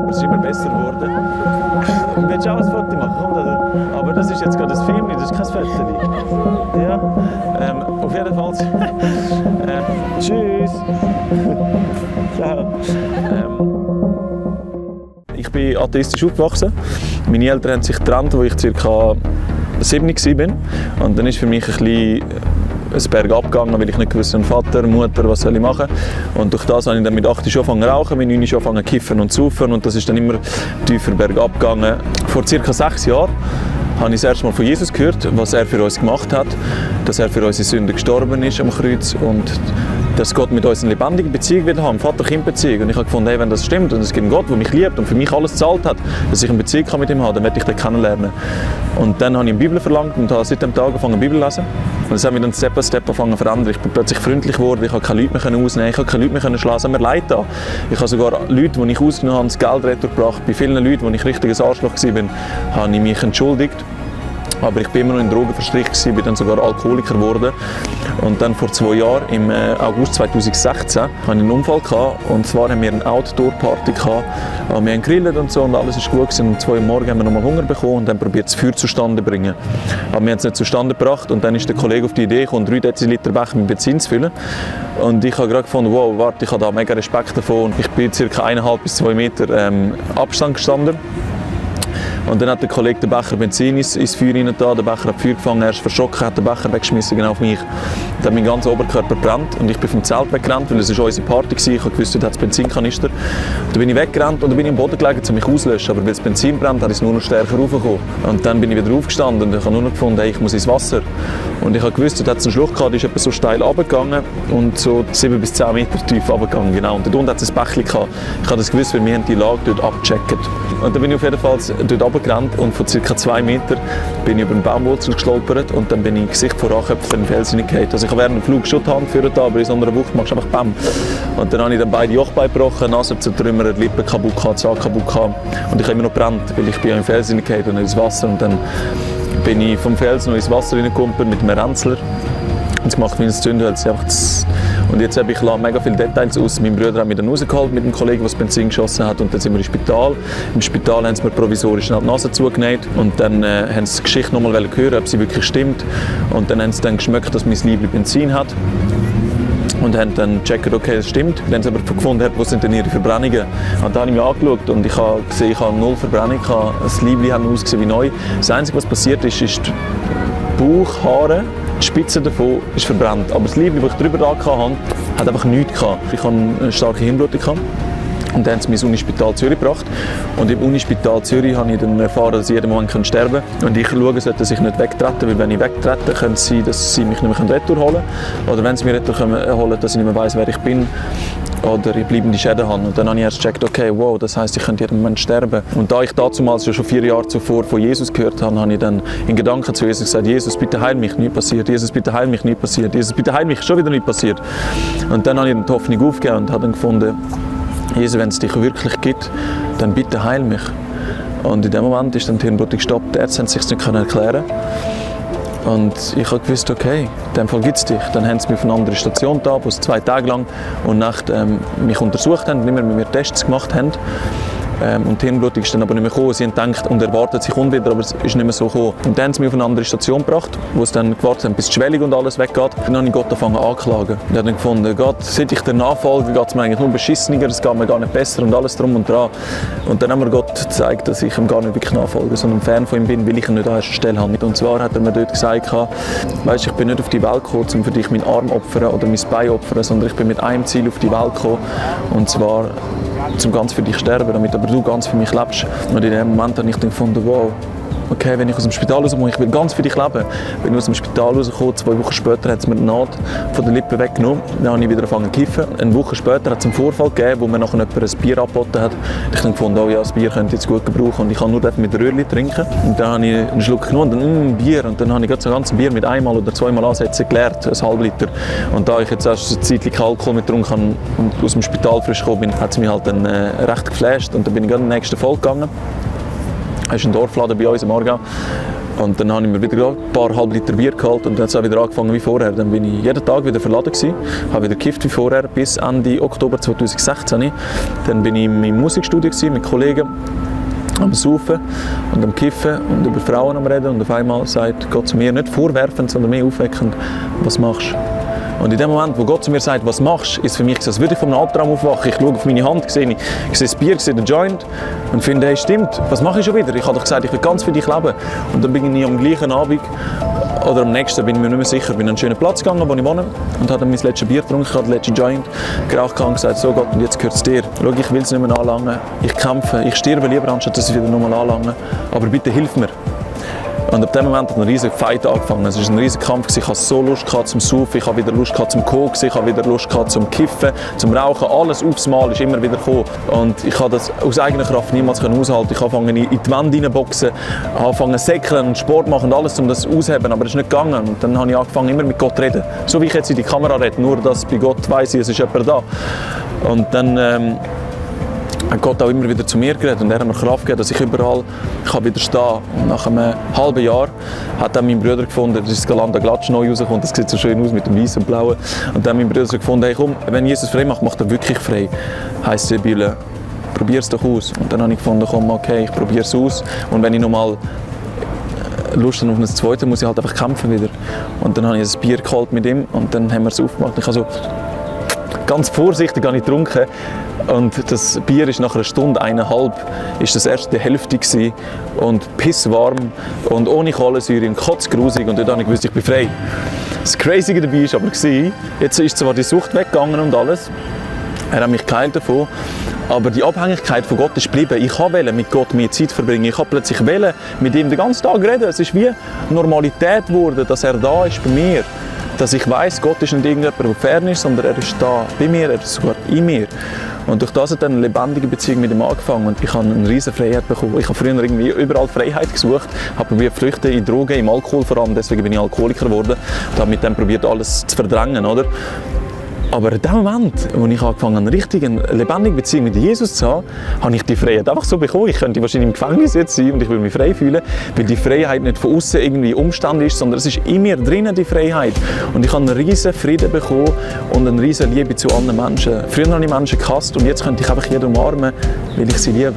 Es ist immer besser geworden. Willst du auch ein Foto machen? Komm, aber das ist jetzt gerade ein Film, das ist kein Foto. Ja, auf jeden Fall. Tschüss. Ciao. Ich bin atheistisch aufgewachsen. Meine Eltern haben sich getrennt, als ich ca. 7 war. Und dann ist für mich ein bisschen ein Berg abgegangen, weil ich nicht gewusst habe, Vater, Mutter, was soll ich machen. Und durch das habe ich dann mit 8 schon angefangen zu rauchen, mit 9 schon angefangen zu kiffen und zu saufen. Und das ist dann immer tiefer bergab gegangen. Vor ca. 6 Jahren habe ich das erste Mal von Jesus gehört, was er für uns gemacht hat, dass er für unsere Sünden gestorben ist am Kreuz und dass Gott mit uns eine lebendige Beziehung wieder haben, Vater-Kind-Beziehung. Und ich habe gefunden, hey, wenn das stimmt und es gibt einen Gott, der mich liebt und für mich alles gezahlt hat, dass ich eine Beziehung mit ihm habe, dann werde ich den kennenlernen. Und dann habe ich die Bibel verlangt und habe seit dem Tag angefangen, Bibel zu lesen. Und das hat mich dann Step by Step angefangen zu verändern. Ich bin plötzlich freundlich geworden, ich konnte keine Leute mehr ausnehmen, ich konnte keine Leute mehr schlagen, es hat mir leid getan. Ich habe sogar Leute, die ich ausgenommen habe, das Geld retourgebracht. Bei vielen Leuten, wo ich richtiges Arschloch war, habe ich mich entschuldigt. Aber ich bin immer noch in Drogen verstrickt, bin dann sogar Alkoholiker geworden. Und dann vor 2 Jahren, im August 2016, hatte ich einen Unfall gehabt. Und zwar haben wir eine Outdoor-Party gehabt. Wir haben gegrillt und so und alles war gut gewesen. Um 2 Uhr morgens haben wir nochmal Hunger bekommen und dann probiert das Feuer zustande zu bringen. Aber wir haben es nicht zustande gebracht und dann ist der Kollege auf die Idee gekommen, 3 Deziliter Becher mit Benzin zu füllen. Und ich habe gerade gefunden, wow, warte, ich habe da mega Respekt davon. Ich bin ca. 1,5 bis 2 Meter Abstand gestanden. Und dann hat der Kollege den Becher Benzin ins Feuer rein getan, der Becher hat Feuer gefangen, er ist verschrocken, hat den Becher weggeschmissen, genau auf mich. Dann hat mein ganzer Oberkörper gebrannt und ich bin vom Zelt weggerannt, weil es war unsere Party war. Ich wusste, dort hat es Benzinkanister. Dann bin ich weggerannt und dann bin ich am Boden gelegen, um mich auszulöschen. Aber weil das Benzin brennt, hat es nur noch stärker raufgekommen. Und dann bin ich wieder aufgestanden und ich habe nur noch gefunden, hey, ich muss ins Wasser. Und ich habe gewusst, dort hat es einen Schlucht gehabt, der ist etwa so steil runtergegangen und so 7 bis 10 Meter tief runtergegangen. Genau. Und dort unten hat es ein Bächlein gehabt. Ich habe das gewusst, weil wir die Lage dort abgecheckt. Und dann bin ich auf jeden Fall dort runtergerannt und von ca. 2 Metern bin ich über einen Baumwurzel gestolpert und dann bin ich im Gesicht vor Anköpfen in den Felsen gefallen. Also ich habe während dem Flug schon die Hand geführt, aber in so einer Wucht machst du einfach BAM. Und dann habe ich dann beide Jochbeine gebrochen, Nase zertrümmert, Lippen kaputt gehabt, Zahn kaputt gehabt. Und ich habe immer noch gebrannt, weil ich bin in den Felsen gefallen und ins Wasser. Und dann bin ich vom Felsen noch ins Wasser reingekommen mit einem Ränzler. Und es gemacht wie ein Zündhölzchen. Und jetzt habe ich mega viele Details aus. Mein Bruder hat mich dann rausgeholt mit dem Kollegen, der das Benzin geschossen hat. Und dann sind wir im Spital. Im Spital haben sie mir provisorisch die Nase zugenäht. Und dann haben sie die Geschichte noch mal hören, ob sie wirklich stimmt. Und dann haben sie dann geschmeckt, dass mein Liebling Benzin hat. Und haben dann gecheckt, okay, das stimmt. Dann haben sie aber gefunden, wo sind denn ihre Verbrennungen? Und dann habe ich mich angeschaut und ich habe gesehen, ich habe 0 Verbrennung. Das Liebling hat ausgesehen wie neu. Das Einzige, was passiert ist, ist die Bauchhaare. Die Spitze davon ist verbrannt. Aber das Liebling, das ich drüber hatte, hat einfach nichts gehabt. Ich hatte eine starke Hirnblutung. Und dann haben sie mich ins Unispital Zürich gebracht. Und im Unispital Zürich habe ich dann erfahren, dass ich jeden Moment sterben kann. Und ich schaue, dass ich nicht wegtrete, weil wenn ich wegtrete, können sie, dass sie mich nicht mehr retour holen können. Oder wenn sie mich retour holen, dass ich nicht mehr weiss, wer ich bin. Oder ich bleibende Schäden habe. Und dann habe ich erst gecheckt, okay, wow, das heisst, ich könnte jeden Moment sterben. Und da ich damals schon 4 Jahre zuvor von Jesus gehört habe, habe ich dann in Gedanken zu Jesus gesagt, Jesus, bitte heil mich, nichts passiert. Jesus, bitte heil mich, nichts passiert. Jesus, bitte heil mich, schon wieder nichts passiert. Und dann habe ich die Hoffnung aufgegeben und habe dann gefunden, Jesus, wenn es dich wirklich gibt, dann bitte heil mich. Und in dem Moment ist dann die Hirnblutung gestoppt. Die Ärzte haben es sich nicht erklären können. Und ich habe gewusst, okay, in dem Fall gibt es dich. Dann haben sie mich auf eine andere Station da, wo sie 2 Tage lang und Nacht mich untersucht haben, nicht mehr mit mir Tests gemacht haben. Und die Hirnblutung ist dann aber nicht mehr gekommen. Sie haben gedacht und erwartet, sie kommt wieder, aber es ist nicht mehr so gekommen. Und dann haben sie mich auf eine andere Station gebracht, wo sie dann gewartet haben, bis die Schwellung und alles weggeht. Dann habe ich Gott angefangen anzuklagen. Ich habe dann gefunden, Gott, seit ich dir nachfolge, geht es mir eigentlich nur beschissener, es geht mir gar nicht besser und alles drum und dran. Und dann haben wir Gott gezeigt, dass ich ihm gar nicht wirklich nachfolge, sondern Fan von ihm bin, weil ich ihn nicht an erster Stelle habe. Und zwar hat er mir dort gesagt, weisst, ich bin nicht auf die Welt gekommen, um für dich meinen Arm opfern oder mein Bein opfern, sondern ich bin mit einem Ziel auf die Welt gekommen. Und zwar zum ganz für dich sterben, damit aber du ganz für mich lebst. Und in dem Moment habe ich dann gefunden, wow, okay, wenn ich aus dem Spital rauskomme, ich will ganz für dich leben. Bin ich aus dem Spital rausgekommen, 2 Wochen später hat es mir die Naht von den Lippen weggenommen. Dann habe ich wieder angefangen zu kiffen. Eine Woche später hat es einen Vorfall gegeben, wo mir nachher jemand ein Bier angeboten hat. Ich habe dann gefunden, oh ja, das Bier könnte ich jetzt gut gebrauchen und ich kann nur mit Röhrchen trinken. Und dann habe ich einen Schluck genommen und dann Bier. Und dann habe ich so ein ganzes Bier mit 1-mal oder 2-mal Ansätzen geleert, ein halb Liter. Und da ich jetzt erst eine Zeit lang Alkohol mit getrunken habe und aus dem Spital frisch gekommen bin, hat es mich halt dann recht geflasht. Und dann bin ich in die nächste Folge gegangen. Das ist ein Dorfladen bei uns im Aargau. Und dann habe ich mir wieder ein paar halb Liter Bier geholt und dann hat es auch wieder angefangen wie vorher. Dann bin ich jeden Tag wieder verladen gewesen, habe wieder gekifft wie vorher bis Ende Oktober 2016. Dann bin ich in meinem Musikstudio gewesen, mit Kollegen am Saufen und am Kiffen und über Frauen am Reden und auf einmal sagt Gott zu mir, nicht vorwerfend, sondern mehr aufweckend, was machst du? Und in dem Moment, wo Gott zu mir sagt, was machst du, ist für mich so, als würde ich von einem Albtraum aufwachen. Ich schaue auf meine Hand, sehe das Bier, sehe den Joint und finde, hey, stimmt, was mache ich schon wieder? Ich habe doch gesagt, ich will ganz für dich leben. Und dann bin ich am gleichen Abend oder am nächsten, bin ich mir nicht mehr sicher, bin an einen schönen Platz gegangen, wo ich wohne und habe dann mein letztes Bier getrunken, ich habe den letzten Joint geraucht und gesagt, so Gott, und jetzt gehört es dir. Schau, ich will es nicht mehr anlangen, ich kämpfe, ich sterbe lieber, anstatt dass ich wieder nochmal anlange, aber bitte hilf mir. Und ab dem Moment hat ein riesiger Fight angefangen. Es war ein riesiger Kampf. Ich hatte so Lust zum Saufen, ich hatte wieder Lust zum Koks, ich hatte wieder Lust zum Kiffen, zum Rauchen. Alles aufs Mal ist immer wieder gekommen. Und ich konnte das aus eigener Kraft niemals aushalten. Ich angefangen in die Wände reinboxen, angefangen zu säckeln und Sport machen und alles, um das auszuheben. Aber es ist nicht gegangen. Und dann habe ich angefangen, immer mit Gott zu reden. So wie ich jetzt in die Kamera rede, nur dass bei Gott weiss ich, es ist jemand da. Und dann hat Gott auch immer wieder zu mir geredet und er hat mir Kraft gegeben, dass ich überall widerstehen kann. Und nach einem halben Jahr hat dann mein Bruder gefunden, das ist das Galanda Glatsch neu rausgekommen, das sieht so schön aus mit dem weißen und blauen. Und dann hat mein Bruder gefunden, hey komm, wenn Jesus frei macht, macht er wirklich frei. Heisst in der Bibel, probier es doch aus. Und dann habe ich gefunden, komm, okay, ich probiere es aus. Und wenn ich nochmal Lust auf ein zweites, muss ich halt einfach kämpfen wieder. Und dann habe ich ein Bier geholt mit ihm und dann haben wir es aufgemacht. Ich habe so ganz vorsichtig getrunken. Und das Bier ist nach einer Stunde, 1,5, ist das erst die Hälfte gewesen. Und pisswarm und ohne Kohlensäure und kotzgrusig. Und dort habe ich gewusst, ich bin frei. Das Crazy dabei war aber, jetzt ist zwar die Sucht weggegangen und alles. Er hat mich geheilt davon. Aber die Abhängigkeit von Gott ist geblieben. Ich wollte mit Gott mehr Zeit verbringen. Ich wollte plötzlich mit ihm den ganzen Tag reden. Es ist wie Normalität geworden, dass er da ist bei mir. Dass ich weiss, Gott ist nicht irgendjemand, der fern ist, sondern er ist da bei mir, er ist sogar in mir. Und durch das hat dann eine lebendige Beziehung mit ihm angefangen und ich habe eine riesige Freiheit bekommen. Ich habe früher irgendwie überall Freiheit gesucht, habe probiert flüchten in Drogen, im Alkohol vor allem, deswegen bin ich Alkoholiker geworden und habe mit dem probiert alles zu verdrängen, oder? Aber in dem Moment, wo ich angefangen habe, eine richtige, lebendige Beziehung mit Jesus zu haben, habe ich die Freiheit einfach so bekommen. Ich könnte wahrscheinlich im Gefängnis jetzt sein und ich würde mich frei fühlen, weil die Freiheit nicht von außen irgendwie Umstand ist, sondern es ist in mir drinnen, die Freiheit. Und ich habe einen riesen Frieden bekommen und eine riesen Liebe zu anderen Menschen. Früher habe ich Menschen gehasst und jetzt könnte ich einfach jeden umarmen, weil ich sie liebe.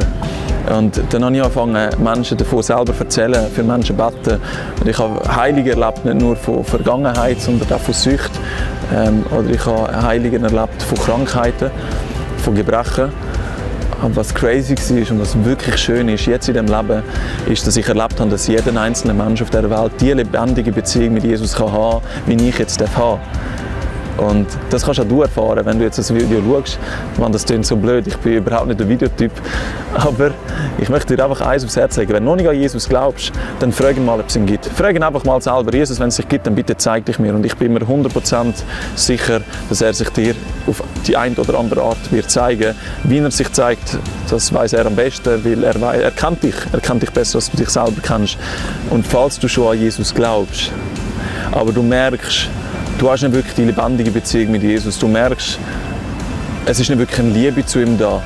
Und dann habe ich angefangen, Menschen davon selber zu erzählen, für Menschen beten. Und ich habe Heilige erlebt, nicht nur von Vergangenheit, sondern auch von Sucht. Oder ich habe Heiligen erlebt von Krankheiten, von Gebrechen. Aber was crazy war und was wirklich schön ist jetzt in diesem Leben, ist, dass ich erlebt habe, dass jeder einzelne Mensch auf dieser Welt die lebendige Beziehung mit Jesus haben kann, wie ich jetzt haben darf. Und das kannst auch du erfahren, wenn du jetzt das Video schaust. Man, das klingt so blöd, ich bin überhaupt nicht der Videotyp. Aber ich möchte dir einfach eins aufs Herz legen. Wenn du noch nicht an Jesus glaubst, dann frag ihn mal, ob es ihn gibt. Frag ihn einfach mal selber. Jesus, wenn es sich gibt, dann bitte zeig dich mir. Und ich bin mir 100% sicher, dass er sich dir auf die eine oder andere Art wird zeigen. Wie er sich zeigt, das weiß er am besten, weil er kennt dich. Er kennt dich besser, als du dich selber kennst. Und falls du schon an Jesus glaubst, aber du merkst, du hast nicht wirklich die lebendige Beziehung mit Jesus. Du merkst, es ist nicht wirklich eine Liebe zu ihm da.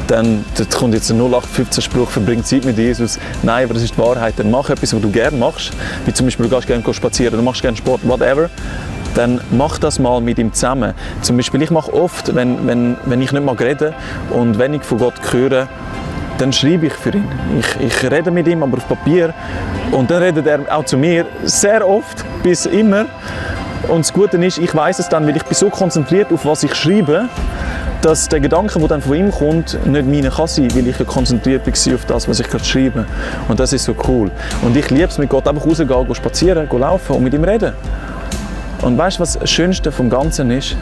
Dann kommt jetzt ein 0815-Spruch, verbring Zeit mit Jesus. Nein, aber das ist die Wahrheit. Dann mach etwas, was du gerne machst. Wie zum Beispiel, du gehst gerne spazieren, du machst gerne Sport, whatever. Dann mach das mal mit ihm zusammen. Zum Beispiel, ich mache oft, wenn ich nicht mag reden und wenn ich von Gott höre, dann schreibe ich für ihn. Ich rede mit ihm, aber auf Papier. Und dann redet er auch zu mir, sehr oft, bis immer. Und das Gute ist, ich weiss es dann, weil ich bin so konzentriert auf was ich schreibe, dass der Gedanke, der dann von ihm kommt, nicht meine kann sein, weil ich ja konzentriert war auf das, was ich gerade schreibe. Und das ist so cool. Und ich liebe es, mit Gott einfach rausgehen, gehen spazieren, gehen laufen und mit ihm reden. Und weißt du, was das Schönste vom Ganzen ist?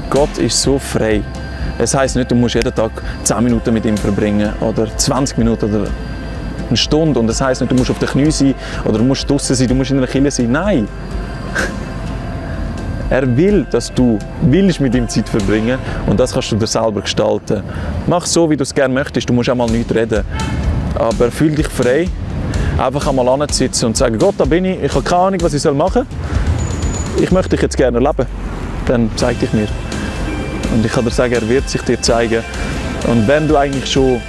Gott ist so frei. Es heisst nicht, du musst jeden Tag 10 Minuten mit ihm verbringen oder 20 Minuten oder eine Stunde. Und das heisst nicht, du musst auf den Knien sein oder du musst draussen sein, du musst in einer Kirche sein. Nein! Er will, dass du willst mit ihm Zeit verbringen und das kannst du dir selber gestalten. Mach so, wie du es gerne möchtest, du musst auch mal nichts reden. Aber fühl dich frei, einfach einmal ansitzen und sagen, Gott, da bin ich habe keine Ahnung, was ich machen soll. Ich möchte dich jetzt gerne erleben. Dann zeig dich mir. Und ich kann dir sagen, er wird sich dir zeigen. Und wenn du eigentlich schon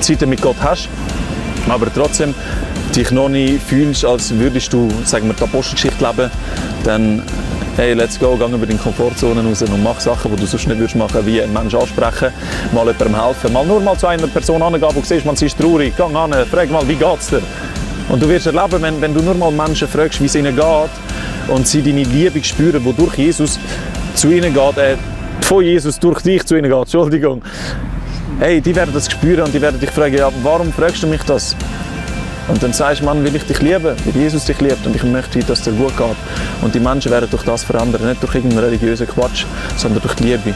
Zeit mit Gott hast, aber trotzdem dich noch nicht fühlst, als würdest du, sagen wir, die Apostelgeschichte leben, dann hey, let's go, geh über deine Komfortzone raus und mach Sachen, die du sonst nicht würdest machen, wie einen Menschen ansprechen, mal jemandem helfen, mal zu einer Person hingehen, die siehst, man, sie ist traurig, geh hin, frag mal, wie geht's dir? Und du wirst erleben, wenn du nur mal Menschen fragst, wie es ihnen geht und sie deine Liebe spüren, die durch Jesus zu ihnen geht, von Jesus durch dich zu ihnen geht, Entschuldigung. Hey, die werden das spüren und die werden dich fragen, ja, warum fragst du mich das? Und dann sagst du, Mann, will ich dich lieben, weil Jesus dich liebt und ich möchte, dass es dir gut geht. Und die Menschen werden durch das verändern, nicht durch irgendeinen religiösen Quatsch, sondern durch die Liebe.